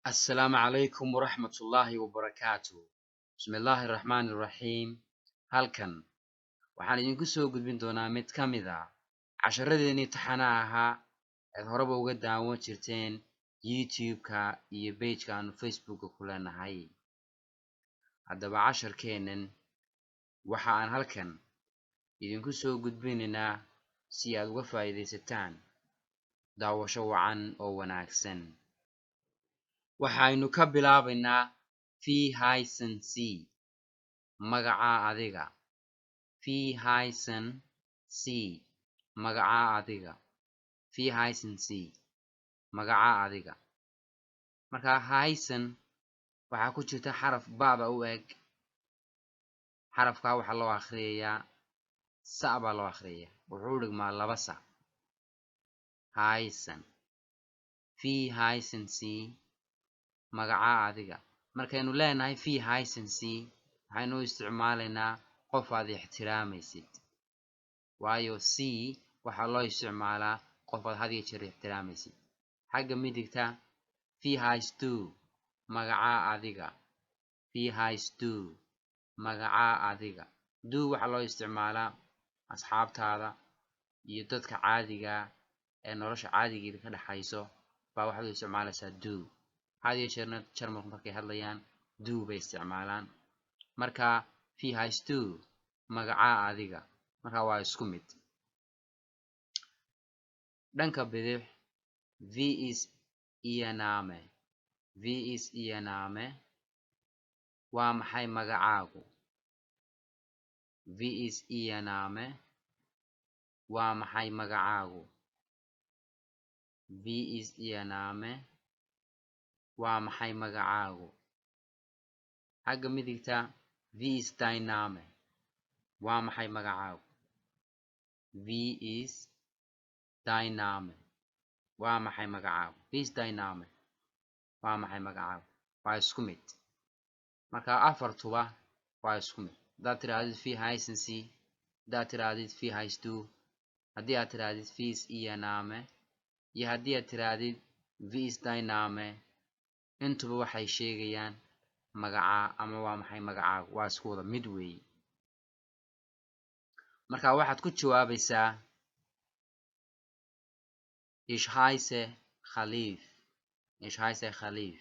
السلام عليكم ورحمة الله وبركاته. بسم الله الرحمن الرحيم. halkan waxaan idinku soo gudbin doonaa mid ka mid ah casharradeennii taxanaha ahaa eed horeba uga daawan jirteen youtube-ka iyo page-ka aanu facebook-ka ku leenahay. haddaba casharkeennan waxa aan halkan idinku soo gudbinaynaa si aad uga faa'iidaysataan daawasho wacan oo wanaagsan. waxaynu ka bilaabaynaa fii haysan c magacaa adiga. fii haysan c magacaa adiga. fii haysan c magacaa adiga. marka haysan waxaa ku jirta xaraf ba'da u eg. xarafkaa waxaa loo akhriyayaa sa' baa loo akhriyayaa, wuxuu u dhigmaa 2 sa'. haysan. fii haysan c magacaa adiga. markaynu leenahay fii haysan c waxaynu u isticmaalaynaa qof aad ixtiraamaysid, waayo c waxaa loo isticmaalaa qof aad had iyo jeer ixtiraamaysid. xagga midigta fii haystu magacaa adiga. fii haystu magacaa adiga. do waxaa loo isticmaalaa asxaabtaada iyo dadka caadiga ee nolosha caadigeeda ka dhaxayso baa waxaad u isticmaalaysaa do. had iyo jeerna jarmalku markay hadlayaan do bay isticmaalaan. marka fii haystu magacaa adiga. marka waa isku mid. dhanka bidix wie ist ihr Name. wie ist ihr Name waa maxay magacaagu. wie ist ihr Name waa maxay magacaagu. wie ist ihr Name waa maxay magacaagu. xagga midigta wie ist dein Name waa maxay magacaagu. wie ist dein Name waa maxay magacaagu. wie ist dein Name waa maxay magacaagu. waa isku mid. marka afartuba waa isku mid. haddaad tirahdid fii haysan c, haddaad tirahdid fii haystu, haddii aad tirahdid wie ist ihr Name iyo haddii aad tirahdid wie ist dein Name, intuba waxay sheegayaan magacaa ama waa maxay magacaagu. waa isku wada mid weeye. marka waxaad ku jawaabaysaa ich heiße Khalif. ich heiße Khalif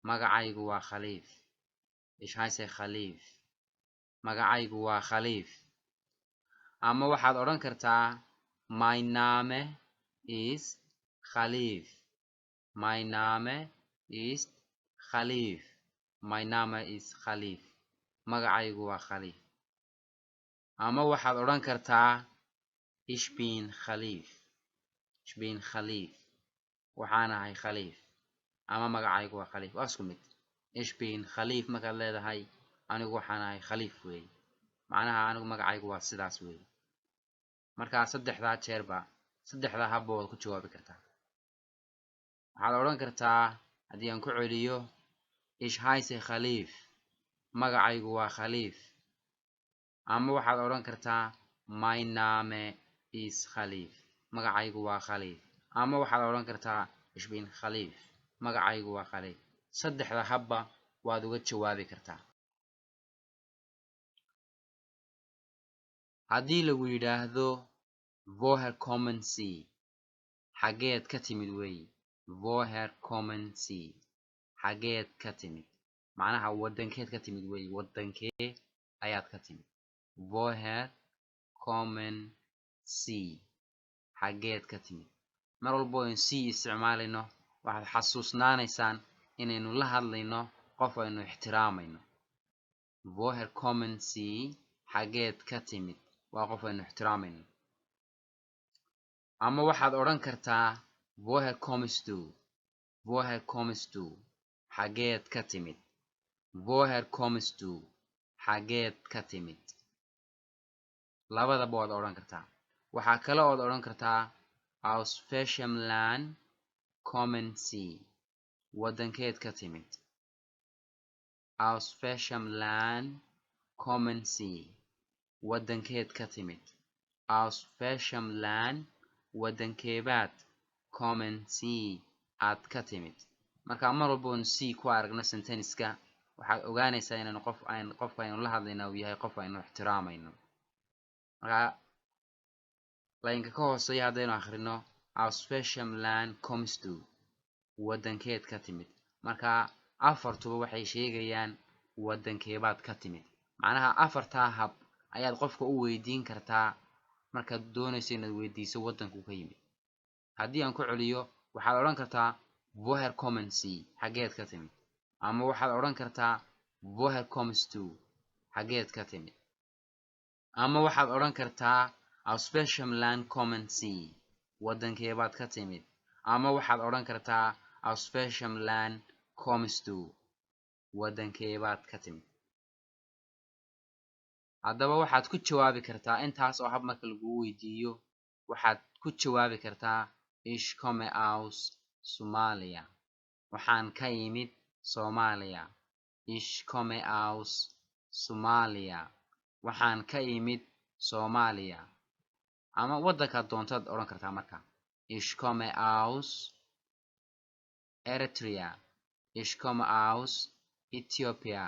magacaygu waa Khalif. ich heiße Khalif magacaygu waa Khalif. ama waxaad odhan kartaa mein Name ist Khalif. mein Name ist Khalif. mein Name ist Khalif magacaygu waa Khalif. ama waxaad odhan kartaa ich bin Khalif. ich bin Khalif waxaan ahay Khalif ama magacaygu waa Khalif. waa isku mid. ich bin Khalif markaad leedahay anigu waxaan ahay Khalif weeye, macnaha anigu magacaygu waa sidaas weeye. markaa saddexdaa jeerba saddexdaa habba waad ku jawaabi kartaa. waxaad odhan kartaa haddii aan ku celiyo ich heiße Khalif magacaygu waa Khalif. ama waxaad odhan kartaa mein Name ist Khalif magacaygu waa Khalif. ama waxaad odhan kartaa ich bin Khalif magacaygu waa Khalif. saddexda habba waad uga jawaabi kartaa. haddii lagu yidhaahdo woher kommen Sie xageed ka timid weeye. woher kommen Sie xageed ka timid, macnaha waddankeed ka timid weeye. waddankee ayaad ka timid. woher kommen Sie xageed ka timid. mar walbo aynu c isticmaalayno waxaad xasuusnaanaysaan inaynu la hadlayno qof aynu ixtiraamayno. woher kommen Sie xageed ka timid waa qof aynu ixtiraamayno. ama waxaad odhan kartaa woher kommst du. woher kommst du xageed ka timid. woher kommst du xageed ka timid. labadaba waad odhan kartaa. waxaa kale ood odhan kartaa aus welchem Land kommen Sie waddankeed ka timid. aus welchem Land kommen Sie waddankeed ka timid. aus welchem Land waddankeebaad kommen Sie aad ka timid. marka mar walba oo c ku aragno sentence-ka waxaad ogaanaysaa inaan qofka aynu la hadlayna uu yahay qof aynu ixtiraamayno. marka line-ka ka hooseeya haddaynu akhrino our special land comes to wadankeed ka timid. marka afartuba waxay sheegayaan wadankeebaad ka timid. macnaha afartaa hab ayaad qofka u weydiin kartaa markaad doonayso inaad weydiiso wadanku ka yimid. haddii aan ku celiyo waxaad odhan kartaa woher kommen Sie xageed ka timid, ama waxaad odhan kartaa woher kommst du xageed ka timid, ama waxaad odhan kartaa aus welchem Land kommen Sie wadankeebaad ka timid, ama waxaad odhan kartaa aus welchem Land kommst du wadankeebaad ka timid. haddaba waxaad ku jawaabi kartaa intaas oo hab marka lagu weydiiyo waxaad ku jawaabi kartaa ich komme aus Somalia waxaan ka yimid Soomaaliya. ich komme aus Somalia waxaan ka yimid Soomaaliya. ama wadankaad doontaad odhan kartaa marka ich komme aus Eritrea, ich komme aus Ethiopia.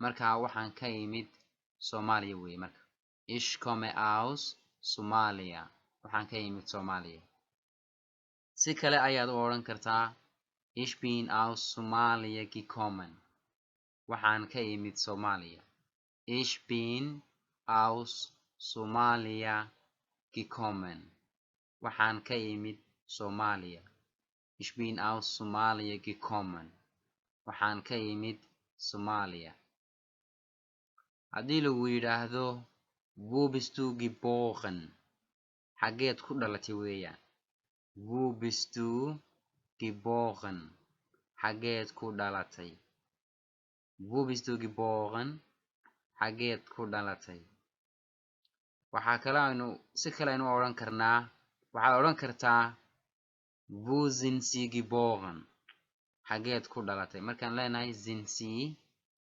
marka waxaan ka yimid Soomaaliya weeye. marka ich komme aus Somalia waxaan ka yimid Soomaaliya. si kale ayaad u odhan kartaa ich bin aus Somalia gekommen waxaan ka yimid Soomaaliya. ich bin aus Somalia gekommen waxaan ka yimid Soomaaliya. ich bin aus Somalia gekommen waxaan ka yimid Soomaaliya. haddii lagu yidhaahdo wo bist du geboren xageed ku dhalatay weeyaan. wo bist du geboren xageed ku dhalatay. wo bist du geboren xageed ku dhalatay. waxaa kale si kale aynu odhan karnaa waxaad odhan kartaa wo sind Sie geboren xageed ku dhalatay. markaan leenahay sind Sie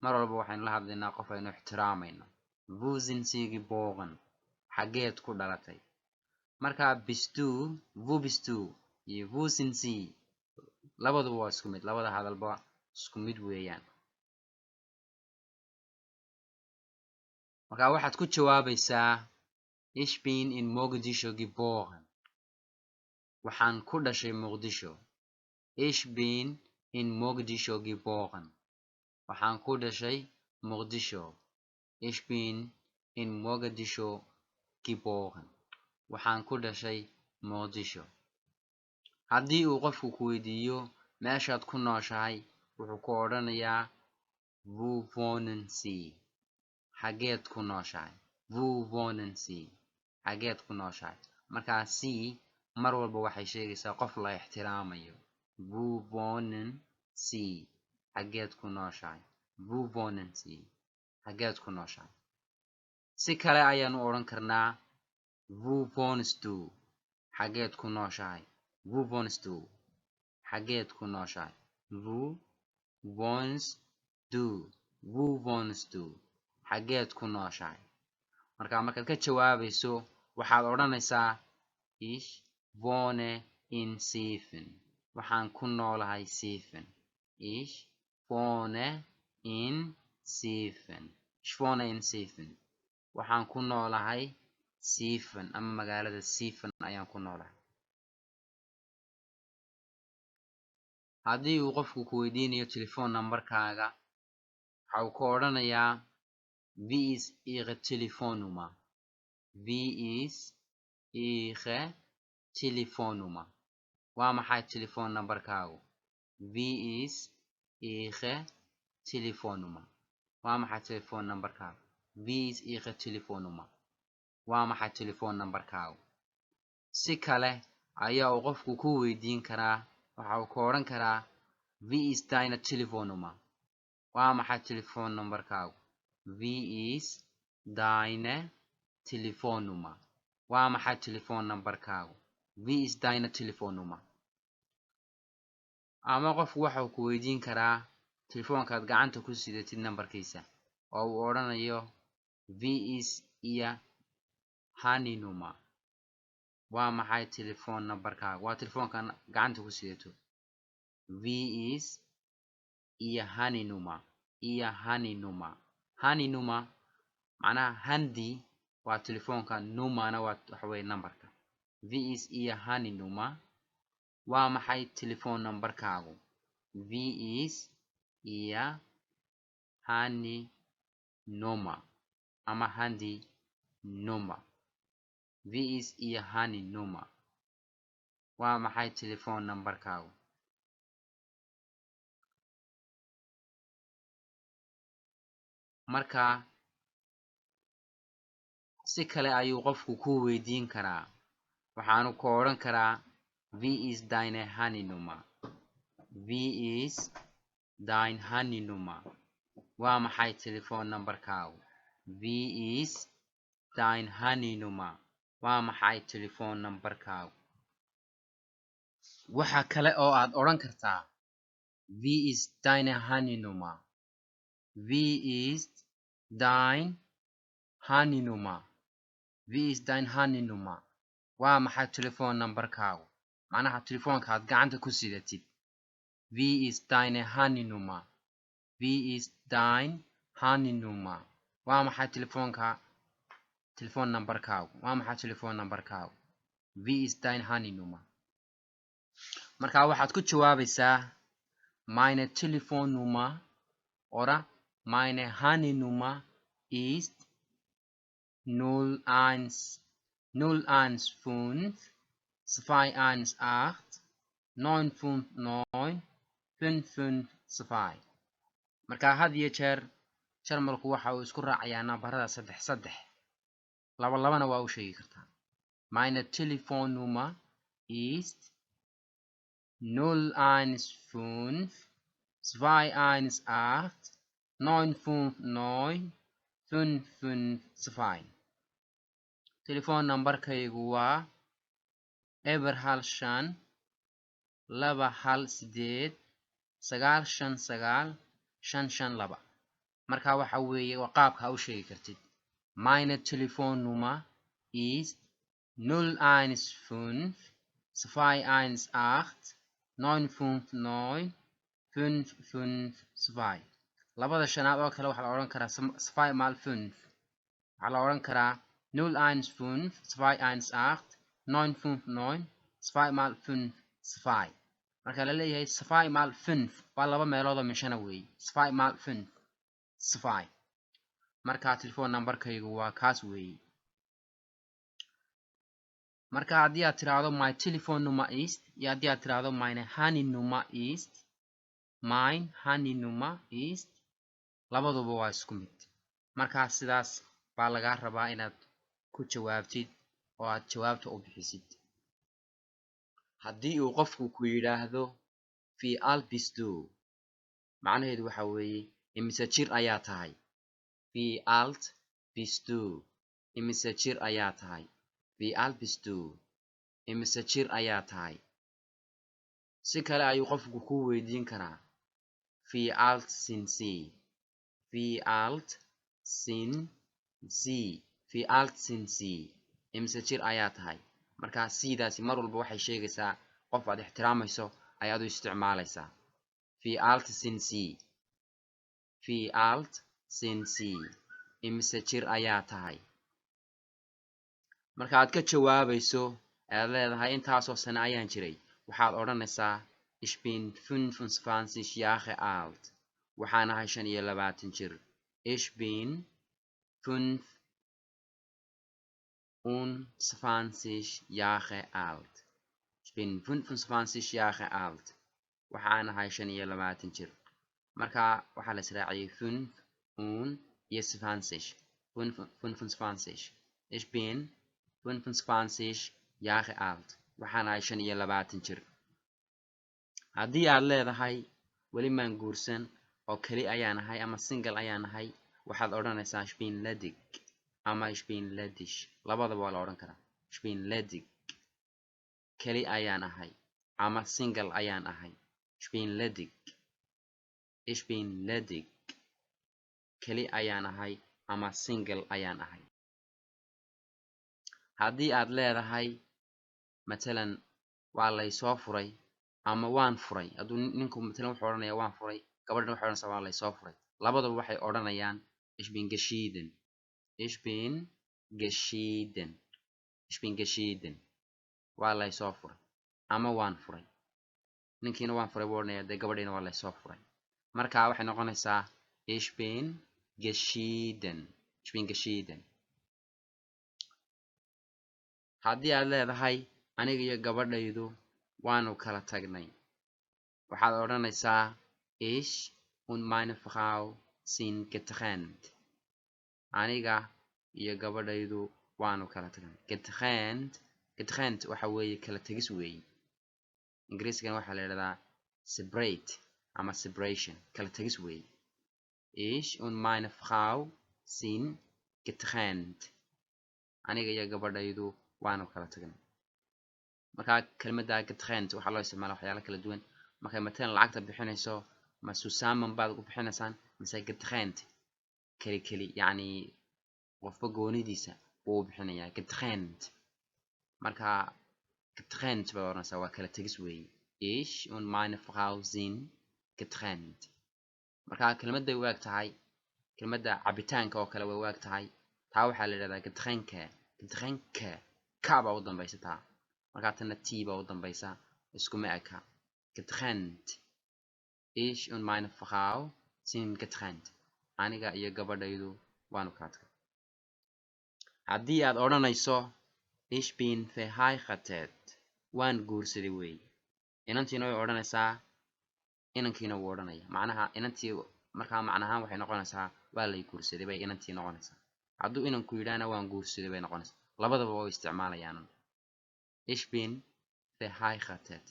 mar walba waxaynu la hadlaynaa qof aynu ixtiraamayno. wo sind Sie geboren xageed ku dhalatay. marka bist du, wo bist du iyo wo sind Sie labaduba waa isku mid, labada hadalba isku mid weeyaan. marka waxaad ku jawaabaysaa ich bin in Mogadishu geboren waxaan ku dhashay Muqdisho. ich bin in Mogadishu geboren waxaan ku dhashay Muqdisho. ich bin in Mogadishu geboren waxaan ku dhashay Muqdisho. haddii uu qofku ku weydiiyo meeshaad ku nooshahay wuxuu ku odhanayaa wo wohnen Sie xageed ku nooshahay. wo wohnen Sie xageed ku nooshahay. markaa Sie mar walba waxay sheegaysaa qof la ixtiraamayo. wo wohnen Sie xageed ku nooshahay. wo wohnen Sie xageed ku nooshahay. si kale ayaanu odhan karnaa wo wohnst du xageed ku nooshahay. wo wohnst du xageed ku nooshahay. wo wohnst du wo wohnst du xageed ku nooshahay. markaad ka jawaabayso waxaad odhanaysaa ich wohne in Siefen waxaan ku noolahay Siefen. ich wohne in Siefen. ich wohne in Siefen waxaan ku noolahay Siefen ama magaalada Siefen ayaan ku noolahay. haddii uu qofku ku weydiinayo telephone numberkaaga waxa uu ku odhanayaa wie ist Ihre Telefonnummer. wie ist Ihre Telefonnummer waa maxay telephone numberkaagu. wie ist Ihre Telefonnummer waa maxay telephone numberkaagu. wie ist Ihre Telefonnummer waa maxay telephone numberkaagu. si kale ayaa uu qofku ku weydiin karaa waxa uu ku odhan karaa wie ist deine Telefonnummer waa maxay telephone numberkaagu. wie ist deine Telefonnummer waa maxay telephone numberkaagu. wie ist deine Telefonnummer. ama qofku waxa uu ku weydiin karaa telefoonkaad gacanta ku sidatid nambarkiisa oo uu odhanayo wie ist Ihr Handynummer waa maxay telephone numberkaagu. waa telefoonkan gacanta ku sidato. wie ist iyo haninuma iyo haninuma haninuma macnaha handi waa telefoonka numana waa waxa weeye numberka vis iyo haninuma waa maxay telephone numberkaagu vis iyo haninuma ama handi numa vis iyo haninuma waa maxay telephone numberkaagu marka si kale ayuu qofku ku weydiin karaa waxaanu ku oran karaa vis deine haninuma vis dein haninuma waa maxay telephone numberkaagu vis dein haninuma waa maxay telephone numberkaagu waxa kale oo aad oran kartaa vis deine haninuma vis dein haninuma vis dein haninuma waa maxay telephone numberkaagu macnaha telefoonka aad gacanta ku sidatid vis deine haninuma vis dein haninuma waa maxay telephone numberkaagu waa maxay telephone numberkaagu vis dein haninuma marka waxaad ku jawaabaysaa meine Telefonnummer oder meine Handynummer ist 01 015 218 959 552 marka had iyo jeer jarmalku waxa uu isku raacayaa nambarada 33 labana waa u sheegi kartaa meine Telefonnummer ist 015 218 959 552 telephone numberkaygu waa eber hal shan laba hal sideed sagaal shan sagaal shan shan laba marka waxa weeye waa qaabka u sheegi kartid meine Telefonnummer ist 015 218 959 552 labada shanaad oo kale waxa la oran karaa 2 mal 5 waxa la oran karaa 015 218 959 2 mal 5 2 marka la leeyahay 2 mal 5 waa laba meelood oo mishana weey 2 mal 5 2 marka telephone numberkaygu waa kaas weey marka haddii aad tiraahdo my Telefonnummer ist iyo haddii aad tiraahdo meine Handynummer ist mein Handynummer ist labaduba waa isku mid marka sidaas baa laga rabaa inaad ku jawaabtid oo aad jawaabta u bixisid haddii uu qofku ku yiraahdo wie alt bist du macnaheedu waxa weeye imise jir ayaa tahay wie alt bist du imise jir ayaa tahay wie alt bist du imise jir ayaa tahay si kale ayuu qofku ku weydiin karaa wie alt sind sie wie alt sind sie wie alt sind sie imise jir ayaa tahay marka sidaasi mar walba waxay sheegaysaa qof aad ixtiraamayso ayaad u isticmaalaysaa wie alt sind sie wie alt sind sie imise jir ayaa tahay marka aad ka jawaabayso aad leedahay intaasoo sano ayaan jiray waxaad odhanaysaa ich bin 25 Jahre alt waxaan ahay 25 jir ich bin 25 Jahre alt ich bin 25 Jahre alt waxaan ahay 25 jir marka waxa la israaciyay 5 iyo 25 ich bin 25 Jahre alt waxaan ahay 25 jir haddii aad leedahay weli maan guursan oo kali ayaan ahay ama single ayaan ahay waxaad odhanaysaa ich bin ledig ama ich bin ledig labadaba waa la odhan karaa ich bin ledig kali ayaan ahay ama single ayaan ahay ich bin ledig ich bin ledig kali ayaan ahay ama single ayaan ahay haddii aad leedahay matalan waa la soo furay ama waan furay hadduu ninku matalan wuxuu odhanayaa waan furay gabadhan waxay odhanaysaa waa laysoo furay labadaba waxay odhanayaan ich bin geschieden ich bin geschieden ich bin geschieden waa laysoo furay ama waan furay ninkiina waan furay buu odhanaya dee gabadhiina waa laysoo furay marka waxay noqonaysaa ich bin geschieden ich bin geschieden haddii aad leedahay aniga iyo gabadhaydu waanu kala tagnay waxaad odhanaysaa ich und meine Frau sind getrennt aniga iyo gabadhaydu waanu kala tagnay getrennt waxa weeye kala tegis weeye ingiriisigana waxaa la yidhahdaa separate ama separation kala tegis weeye ich und meine Frau sind getrennt aniga iyo gabadhaydu waanu kala tagnay marka kelmadda getrennt waxaa loo isticmaala waxyaalo kala duwan markay matalan lacagta bixinayso ma zusammen baad ku bixinaysaan mise getrennt keli yacni qofba goonidiisa wuu bixinayaa getrennt marka getrennt baad odhanaysaa waa kala tegis weeye ich und meine Frau sind getrennt marka kelmadday u eg tahay kelmadda cabitaanka oo kale way u eg tahay taa waxaa la yidhahdaa getrenke ka baa u dambaysa taa markaa tana t baa u dambaysa iskuma eka getrennt ich und meine Frau sind getrennt aniga iyo gabadhaydu waanu kala tagnay haddii aad odhanayso ich bin verheiratet waan guursaday weeye inantiina way odhanaysaa inankiina wuu odhanaya macnaha inantii markaa macnahaan waxay noqonaysaa waa lay guursaday bay inantii noqonaysaa hadduu inanku yidhaahna waan guursaday bay noqonaysaa labadaba way isticmaalayaan ich bin verheiratet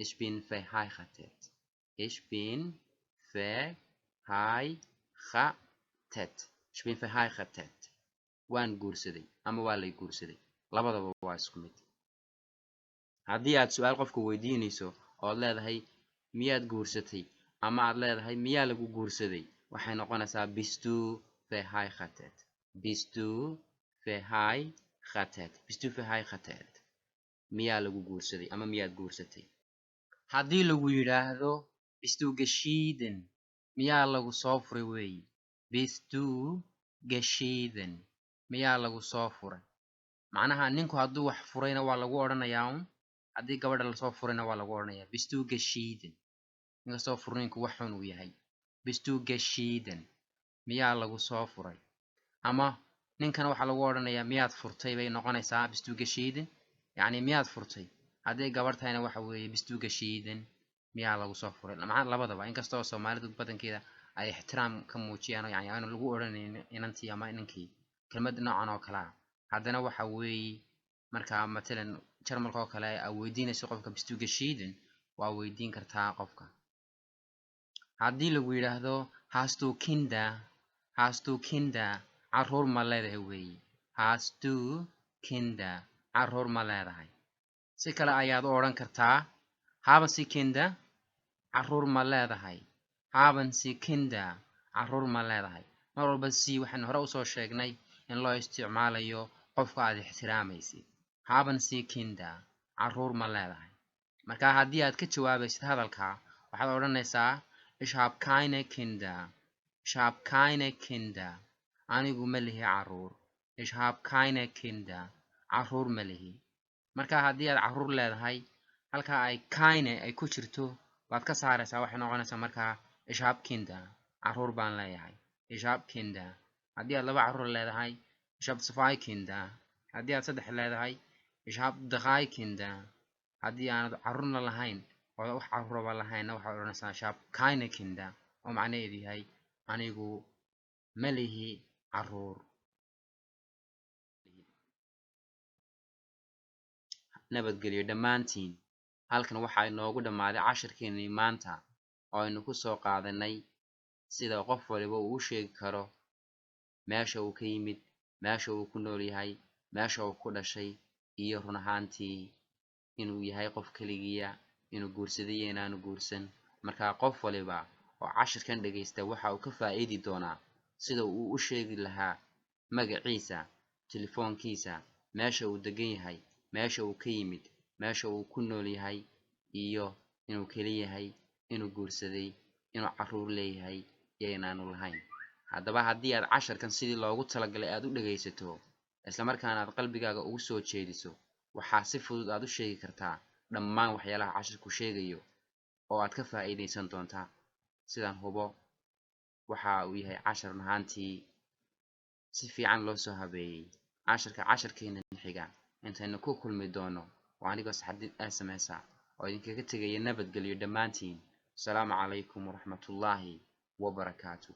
ich bin verheiratet ich bin verheiratet waan guursaday ama waa lay guursaday labadaba waa isku mid haddii aad su-aal qofka weydiinayso ood leedahay miyaad guursatay ama aad leedahay miyaa lagu guursaday waxay noqonaysaa bist du verheiratet miyaa lagu guursaday ama miyaad guursatay haddii lagu yidhaahdo bist du geschieden miyaa lagu soo furay weeye bist du geschieden miyaa lagu soo furay macnaha ninku hadduu wax furayna waa lagu odhanayaa un haddii gabadha lasoo furayna waa lagu odhanayaa bist du geschieden inkastoo furniinku wax xun uu yahay bist du geschieden miyaa lagu soo furay ama ninkan waxaa lagu odhanayaa miyaad furtay bay noqonaysaa bist du geschieden yacni miyaad furtay haddii gabadh tahayna waxa weeye bist du geschieden miyaa lagu soo furay labadaba inkastoo soomaalidu badankeeda ay ixtiraam ka muujiyaan yani aanu lagu odhanaynin inantii ama ninkii kelmad noocan oo kale ah haddana waxa weeye markaa matalan jarmalka oo kale aa weydiinayso qofka bist du geschieden waa weydiin kartaa qofka haddii lagu yidhaahdo hast du kinder carruur ma leedahay weeye hast du kinder carruur ma leedahay si kale ayaad u odhan kartaa haben sie kinder carruur ma leedahay haben sie kinder carruur ma leedahay mar walba si waxaan hore usoo sheegnay in loo isticmaalayo qofka aad ixtiraamaysid haben sie kinder carruur ma leedahay marka haddii aad ka jawaabaysid hadalka waxaad odhanaysaa ich hab keine kinder anigu ma lihi carruur ich hab keine kinder carruur ma lihi marka haddii aad carruur leedahay halka ay keine ay ku jirto waad ka saaraysaa waxay noqonaysaa markaa ich hab kinder carruur baan leeyahay ich hab kinder haddii aad laba carruur leedahay ich hab zwei kinder haddii aad saddex leedahay ich hab drei kinder haddii aanad carruurna lahayn oo wax carruuraba lahaynna waxaad odhanaysaa ich hab keine kinder oo macnaheedu yahay anigu ma lihi carruur nabadgelyo dhammaantiin halkan waxaa inoogu dhammaaday cashirkeenii maanta oo aynu ku soo qaadanay sida qof waliba uu u sheegi karo meesha uu ka yimid meesha uu ku nool yahay meesha uu ku dhashay iyo run ahaantii inuu yahay qof keligiya inuu guursaday iyo inaanu guursan markaa qof waliba oo cashirkan dhagaysta waxa uu ka faa'iidi doonaa sida uu u sheegi lahaa magaciisa telefoonkiisa meesha uu degan yahay meesha uu ka yimid meesha uu ku nool yahay iyo inuu keli yahay, inuu guursaday, inuu carruur leeyahay iyo inaanu lahayn. haddaba haddii aad casharkan sidii loogu talagalay aad u dhagaysato isla markaana aad qalbigaaga ugu soo jeediso, waxaa si fudud aad u sheegi kartaa dhammaan waxyaalaha casharku sheegayo oo aad ka faa'iidaysan doontaa. sidaan hubo waxa uu yahay cashar ahaantii si fiican loo soo habeeyey. casharkeena xiga intaynu ku kulmi doono waa anigoo saxadid sameysa oo idinkaga tegaya nabadgelyo dhammaantiin. asalaamu calaykum waraxmatullaahi wabarakaatuh.